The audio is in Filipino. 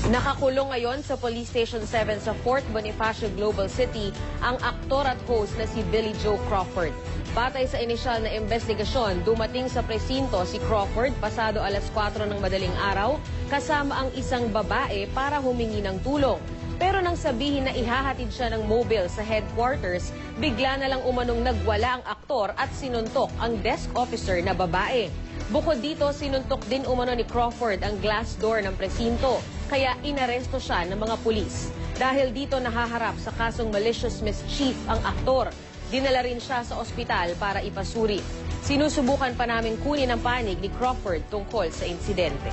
Nakakulong ngayon sa Police Station 7 sa Fort Bonifacio, Global City ang aktor at host na si Billy Joe Crawford. Batay sa inisyal na investigasyon, dumating sa presinto si Crawford pasado alas 4 ng madaling araw kasama ang isang babae para humingi ng tulong. Pero nang sabihin na ihahatid siya ng mobile sa headquarters, bigla na lang umanong nagwala ang aktor at sinuntok ang desk officer na babae. Bukod dito, sinuntok din umano ni Crawford ang glass door ng presinto, kaya inaresto siya ng mga pulis. Dahil dito nahaharap sa kasong malicious mischief ang aktor. Dinala rin siya sa ospital para ipasuri. Sinusubukan pa namin kunin ang panig ni Crawford tungkol sa insidente.